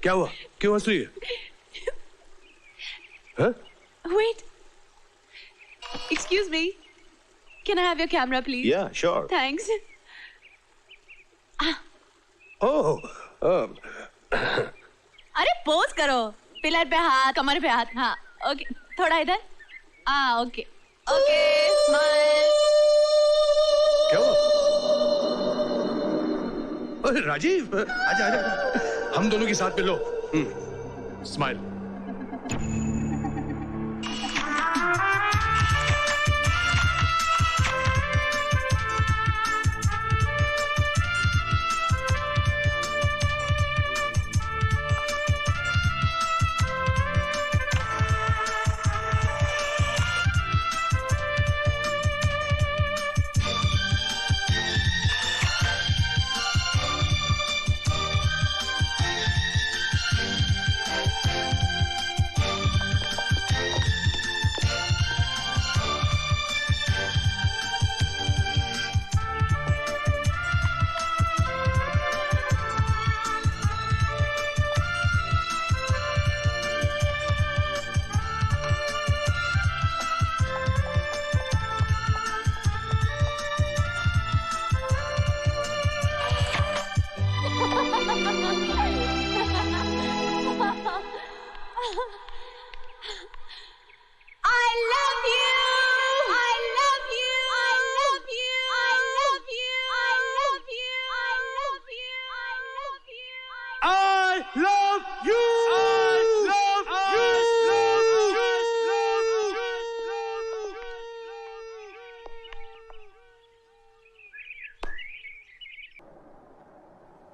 क्या हुआ? क्यों हंस रही है? हाँ? Wait. Excuse me. Can I have your camera, please? Yeah, sure. Thanks. ओह, अरे पोज करो, पिलर पे हाथ, कमर पे हाथ. हाँ, ओके. थोड़ा इधर. ओके. ओके. स्माइल. क्या हुआ? अरे राजीव, आजा आजा. हम दोनों की साथ में लो. Smile.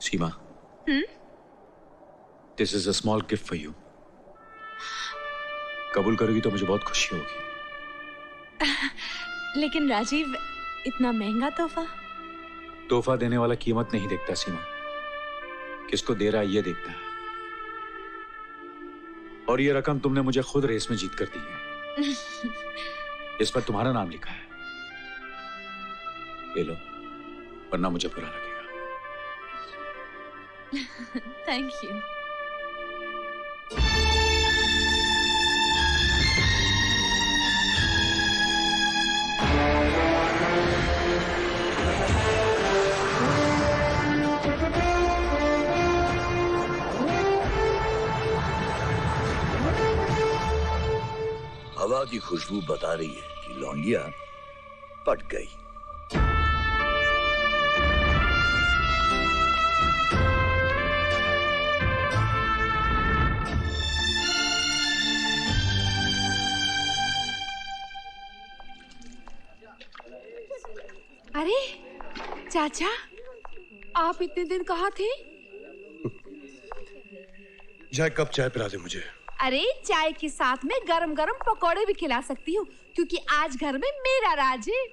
Seema, This is a small gift for you. कबूल करोगी तो मुझे बहुत खुशी होगी. लेकिन राजीव, इतना महंगा तोहफा? तोहफा देने वाला कीमत नहीं देखता सीमा, किसको दे रहा है ये देखता है. और ये रकम तुमने मुझे खुद रेस में जीत कर दी है. इस पर तुम्हारा नाम लिखा है. ले लो, वरना मुझे बुरा लगेगा. Thank you. हवा की खुशबू बता रही है कि लौंडिया पट गई. अरे चाचा, आप इतने दिन कहाँ थे? जाए कब चाय पिला दे मुझे. अरे चाय के साथ में गरम गरम पकौड़े भी खिला सकती हूँ, क्योंकि आज घर में मेरा राज है.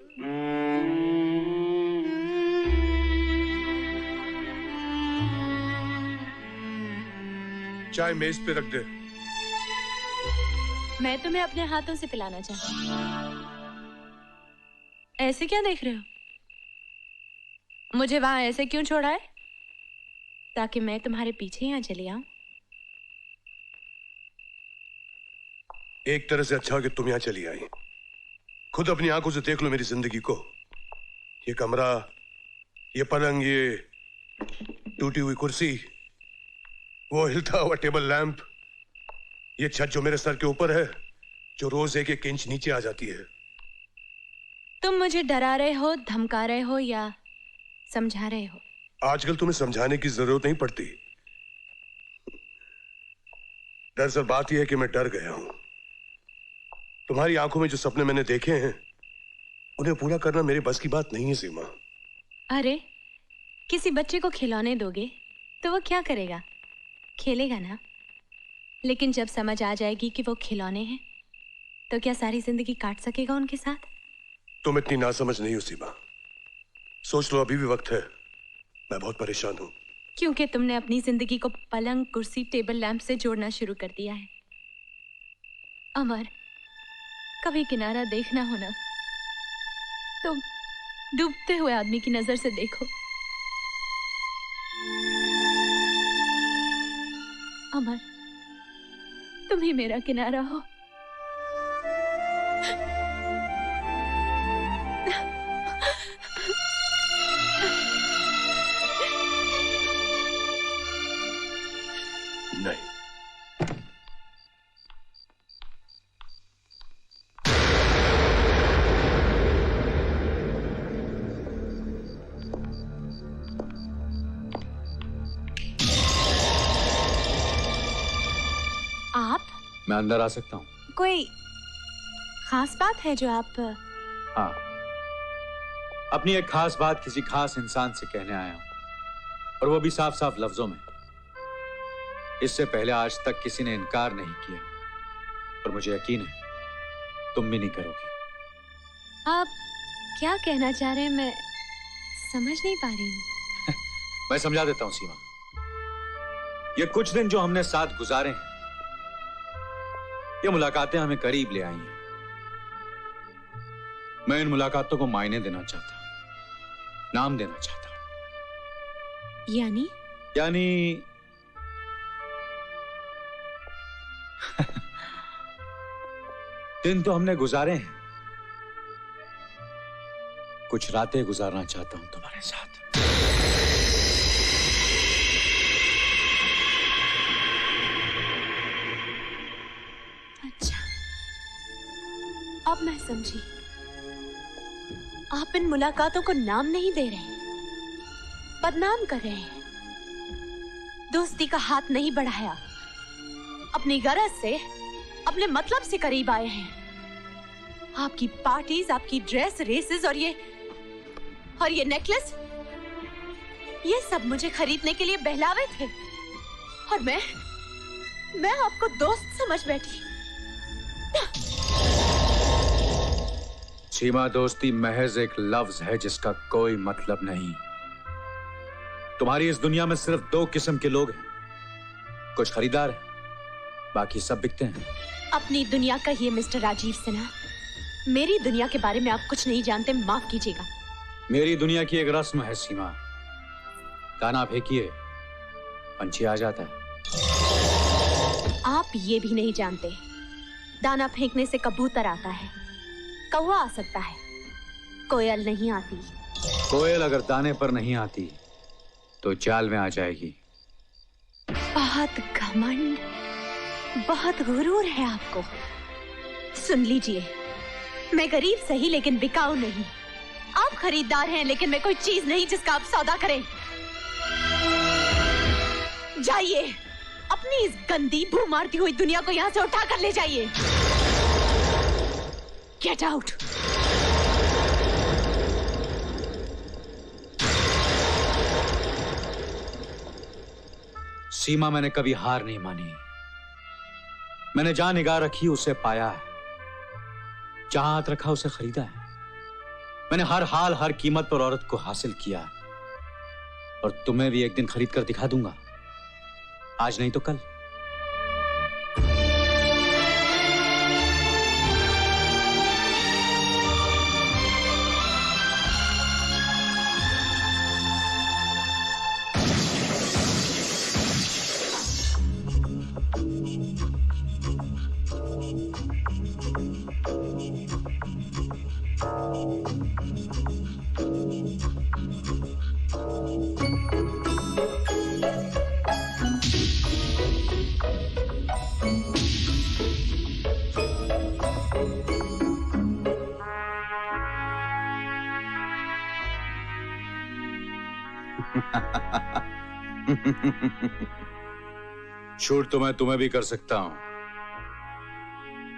चाय मेज पे रख दे. मैं तुम्हें अपने हाथों से पिलाना चाहती हूँ. ऐसे क्या देख रहे हो? मुझे वहां ऐसे क्यों छोड़ा है? ताकि मैं तुम्हारे पीछे यहाँ चली आऊं. एक तरह से अच्छा कि तुम यहाँ चली आई. खुद अपनी आंखों से देख लो मेरी जिंदगी को. ये कमरा, ये पलंग, ये टूटी हुई कुर्सी, वो हिलता हुआ टेबल लैंप, ये छत जो मेरे सर के ऊपर है, जो रोज एक एक इंच नीचे आ जाती है. तुम मुझे डरा रहे हो, धमका रहे हो या समझा रहे हो? आजकल तुम्हें समझाने की जरूरत नहीं पड़ती. दरअसल बात यह है कि मैं डर गया हूं. तुम्हारी आंखों में जो सपने मैंने देखे हैं, उन्हें पूरा करना मेरे बस की बात नहीं है सीमा. अरे, किसी बच्चे को खिलौने दोगे तो वो क्या करेगा? खेलेगा ना. लेकिन जब समझ आ जाएगी कि वो खिलौने हैं, तो क्या सारी जिंदगी काट सकेगा उनके साथ? तुम इतनी नासमझ नहीं हो सीमा. सोच लो, अभी भी वक्त है. मैं बहुत परेशान हूं. क्योंकि तुमने अपनी जिंदगी को पलंग, कुर्सी, टेबल लैंप से जोड़ना शुरू कर दिया है. अमर, कभी किनारा देखना हो ना, तो डूबते हुए आदमी की नजर से देखो. अमर, तुम ही मेरा किनारा हो। नहीं, आप? मैं अंदर आ सकता हूँ? कोई खास बात है जो आप? हाँ, अपनी एक खास बात किसी खास इंसान से कहने आया हूँ, और वो भी साफ साफ लफ्जों में। इससे पहले आज तक किसी ने इनकार नहीं किया, और मुझे यकीन है तुम भी नहीं करोगी। आप क्या कहना चाह रहे हैं, मैं समझ नहीं पा रही हूँ। मैं समझा देता हूं सीमा। ये कुछ दिन जो हमने साथ गुजारे हैं, ये मुलाकातें हमें करीब ले आई हैं। मैं इन मुलाकातों को मायने देना चाहता हूं, नाम देना चाहता हूं। यानी? दिन तो हमने गुजारे हैं, कुछ रातें गुजारना चाहता हूं तुम्हारे साथ। अच्छा, अब मैं समझी। आप इन मुलाकातों को नाम नहीं दे रहे, बदनाम कर रहे हैं। दोस्ती का हाथ नहीं बढ़ाया, अपनी गरज से, अपने मतलब से करीब आए हैं। आपकी पार्टीज, आपकी ड्रेस, रेसेस और ये नेकलेस, ये सब मुझे खरीदने के लिए बहलावे थे, और मैं आपको दोस्त समझ बैठी। सीमा, दोस्ती महज एक लफ्ज है जिसका कोई मतलब नहीं। तुम्हारी इस दुनिया में सिर्फ दो किस्म के लोग हैं, कुछ खरीदार हैं, बाकी सब बिकते हैं। अपनी दुनिया कहिए मिस्टर राजीव सिन्हा, मेरी दुनिया के बारे में आप कुछ नहीं जानते, माफ कीजिएगा। मेरी दुनिया की एक रस्म है सीमा, दाना फेंकिए पंछी आ जाता है। आप ये भी नहीं जानते, दाना फेंकने से कबूतर आता है, कौवा आ सकता है, कोयल नहीं आती। कोयल अगर दाने पर नहीं आती तो जाल में आ जाएगी। बहुत घमंड, बहुत गुरूर है आपको। सुन लीजिए, मैं गरीब सही लेकिन बिकाऊ नहीं। आप खरीदार हैं लेकिन मैं कोई चीज नहीं जिसका आप सौदा करें। जाइए, अपनी इस गंदी भू मारती हुई दुनिया को यहां से उठा कर ले जाइए। Get out. सीमा, मैंने कभी हार नहीं मानी। मैंने जहां निगाह रखी उसे पाया है, जहां हाथ रखा उसे खरीदा है। मैंने हर हाल, हर कीमत पर औरत को हासिल किया है, और तुम्हें भी एक दिन खरीद कर दिखा दूंगा, आज नहीं तो कल। शूट तो मैं तुम्हें भी कर सकता हूं,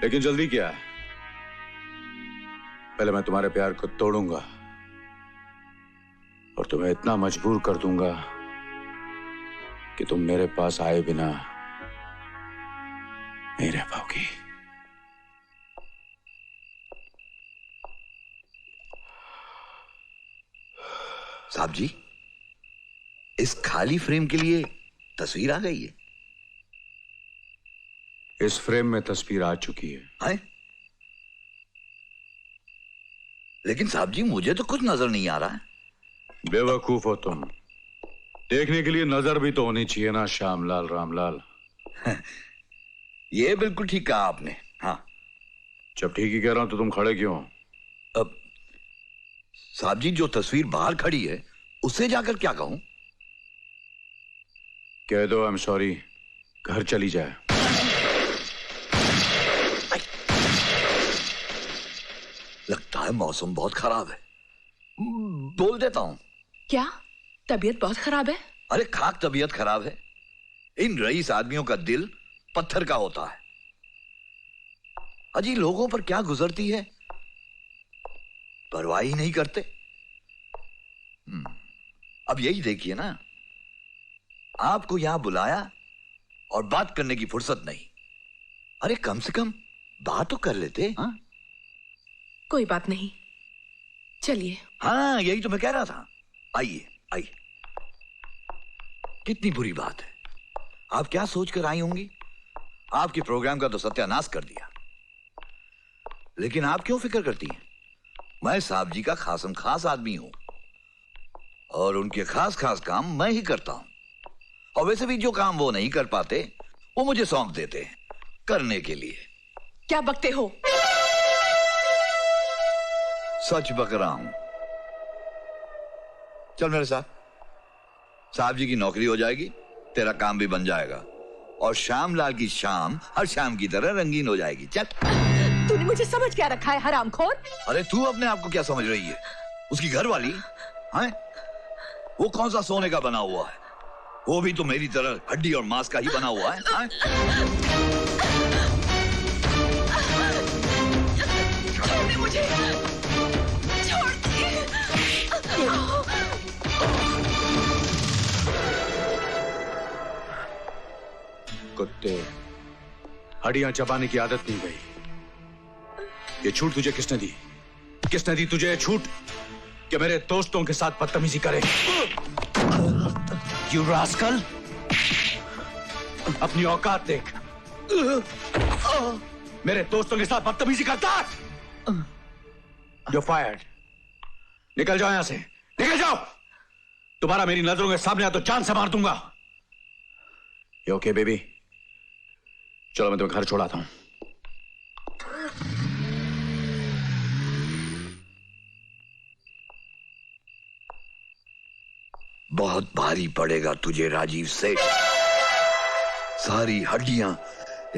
लेकिन जल्दी क्या है? पहले मैं तुम्हारे प्यार को तोड़ूंगा और तुम्हें इतना मजबूर कर दूंगा कि तुम मेरे पास आए बिना नहीं रह पाओगी। साहब जी, इस खाली फ्रेम के लिए तस्वीर आ गई है। इस फ्रेम में तस्वीर आ चुकी है। लेकिन साहब जी, मुझे तो कुछ नजर नहीं आ रहा है। बेवकूफ हो तुम, देखने के लिए नजर भी तो होनी चाहिए ना श्यामलाल रामलाल। ये बिल्कुल ठीक कहा आपने। हाँ, जब ठीक ही कह रहा हूं तो तुम खड़े क्यों हो? अब साहब जी, जो तस्वीर बाहर खड़ी है उससे जाकर क्या कहूं? कह दो आई एम सॉरी, घर चली जाए। लगता है मौसम बहुत खराब है, बोल देता हूं। क्या तबीयत बहुत खराब है? अरे खाक तबीयत खराब है। इन रईस आदमियों का दिल पत्थर का होता है। अजी लोगों पर क्या गुजरती है, परवाह ही नहीं करते। अब यही देखिए ना, आपको यहां बुलाया और बात करने की फुर्सत नहीं। अरे कम से कम बात तो कर लेते। हाँ कोई बात नहीं, चलिए। हाँ, यही तो मैं कह रहा था। आइए आइए। कितनी बुरी बात है, आप क्या सोचकर आई होंगी? आपके प्रोग्राम का तो सत्यानाश कर दिया। लेकिन आप क्यों फिक्र करती हैं? मैं साहब जी का खासम खास आदमी हूं और उनके खास खास काम मैं ही करता हूं। और वैसे भी जो काम वो नहीं कर पाते वो मुझे सौंप देते हैं करने के लिए। क्या बकते हो? सच बक रहा हूं। चल मेरे साथ, साहब जी की नौकरी हो जाएगी, तेरा काम भी बन जाएगा और श्यामलाल की शाम हर शाम की तरह रंगीन हो जाएगी। चल। तूने मुझे समझ क्या रखा है, हरामखोर? अरे तू अपने आप को क्या समझ रही है? उसकी घरवाली हैं? वो कौन सा सोने का बना हुआ है? वो भी तो मेरी तरह हड्डी और मांस का ही बना हुआ है। छोड़ दे मुझे, छोड़ दे। कुत्ते, हड्डियां चबाने की आदत नहीं गई। ये छूट तुझे किसने दी? किसने दी तुझे ये छूट कि मेरे दोस्तों के साथ बदतमीजी करे? You rascal! अपनी औकात देख। मेरे दोस्तों के साथ बदतमीजी करता है? You're fired. निकल जाओ यहां से, निकल जाओ। दोबारा मेरी नजरों के सामने आ तो जान से मार दूंगा। You okay, baby? चलो मैं तुम्हें घर छोड़ाता हूं। बहुत भारी पड़ेगा तुझे राजीव सेठ। सारी हड्डियां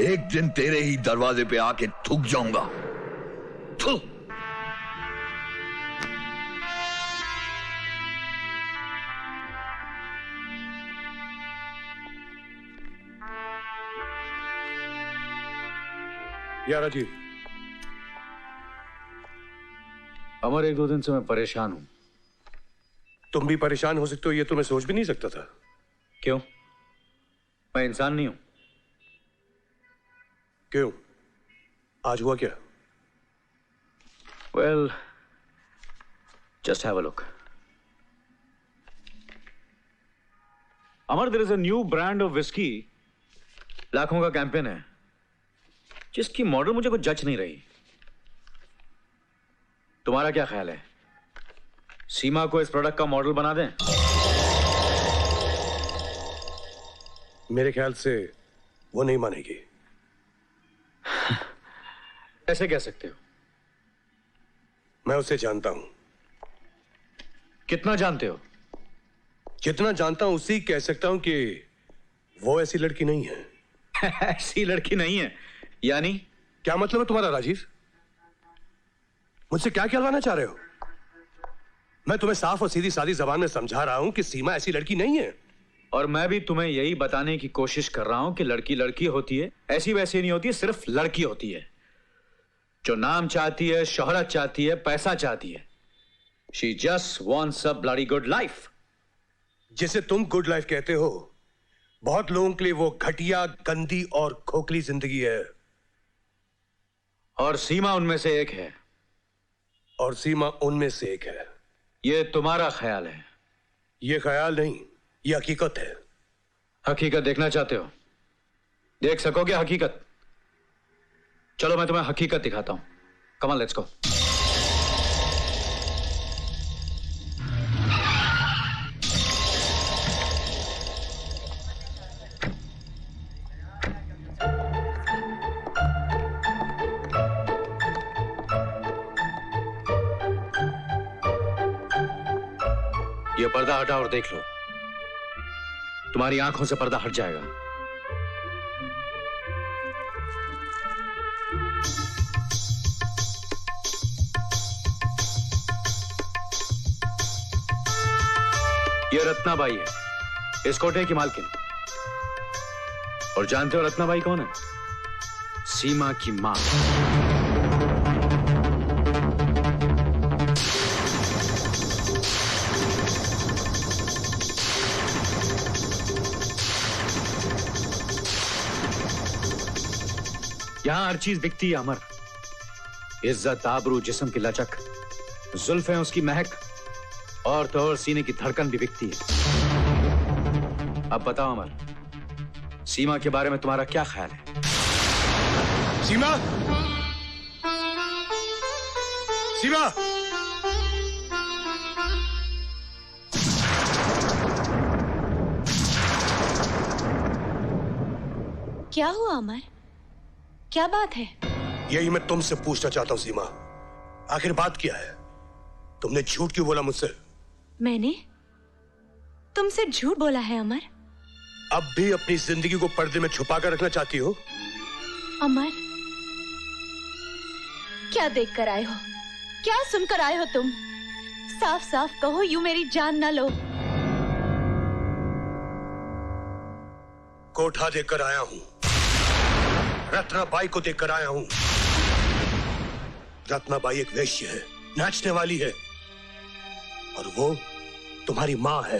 एक दिन तेरे ही दरवाजे पे आके थूक जाऊंगा। थू। या राजीव, अमर, एक दो दिन से मैं परेशान हूं। तुम भी परेशान हो सकते हो, ये तो मैं सोच भी नहीं सकता था। क्यों? मैं इंसान नहीं हूं? क्यों? आज हुआ क्या? Well, just have a look. Amar, there is a new brand of whiskey. लाखों का कैंपेन है जिसकी मॉडल मुझे कुछ जच नहीं रही। तुम्हारा क्या ख्याल है? सीमा को इस प्रोडक्ट का मॉडल बना दें? मेरे ख्याल से वो नहीं मानेगी। ऐसे कह सकते हो? मैं उसे जानता हूं। कितना जानते हो? जितना जानता हूं उसी कह सकता हूं कि वो ऐसी लड़की नहीं है। ऐसी लड़की नहीं है यानी? क्या मतलब है तुम्हारा राजीव? मुझसे क्या कहलवाना चाह रहे हो? मैं तुम्हें साफ और सीधी सादी जबान में समझा रहा हूं कि सीमा ऐसी लड़की नहीं है। और मैं भी तुम्हें यही बताने की कोशिश कर रहा हूं कि लड़की लड़की होती है, ऐसी वैसी नहीं होती है, सिर्फ लड़की होती है जो नाम चाहती है, शोहरत चाहती है, पैसा चाहती है। She just wants a bloody good life. जिसे तुम गुड लाइफ कहते हो, बहुत लोगों के लिए वो घटिया, गंदी और खोखली जिंदगी है। और सीमा उनमें से एक है। और सीमा उनमें से एक है। ये तुम्हारा ख्याल है? ये ख्याल नहीं, ये हकीकत है। हकीकत देखना चाहते हो? देख सकोगे हकीकत? चलो मैं तुम्हें हकीकत दिखाता हूं। Come on, let's go. ये पर्दा हटा और देख लो, तुम्हारी आंखों से पर्दा हट जाएगा। ये रत्नाबाई है, इस कोठे की मालकिन। और जानते हो रत्नाबाई कौन है? सीमा की मां। यहां हर चीज बिकती है अमर। इज्जत, आबरू, जिस्म की लचक, जुल्फें, उसकी महक और तो और सीने की धड़कन भी बिकती है। अब बताओ अमर, सीमा के बारे में तुम्हारा क्या ख्याल है? सीमा, सीमा, क्या हुआ अमर? क्या बात है? यही मैं तुमसे पूछना चाहता हूं सीमा, आखिर बात क्या है? तुमने झूठ क्यों बोला मुझसे? मैंने तुमसे झूठ बोला है अमर? अब भी अपनी जिंदगी को पर्दे में छुपा कर रखना चाहती हो? अमर, क्या देख कर आए हो? क्या सुनकर आए हो तुम? साफ साफ कहो, यूं मेरी जान ना लो। कोठा देकर आया हूं, रत्नाबाई को देकर आया हूं। रत्नाबाई एक वेश्या है, नाचने वाली है, और वो तुम्हारी मां है।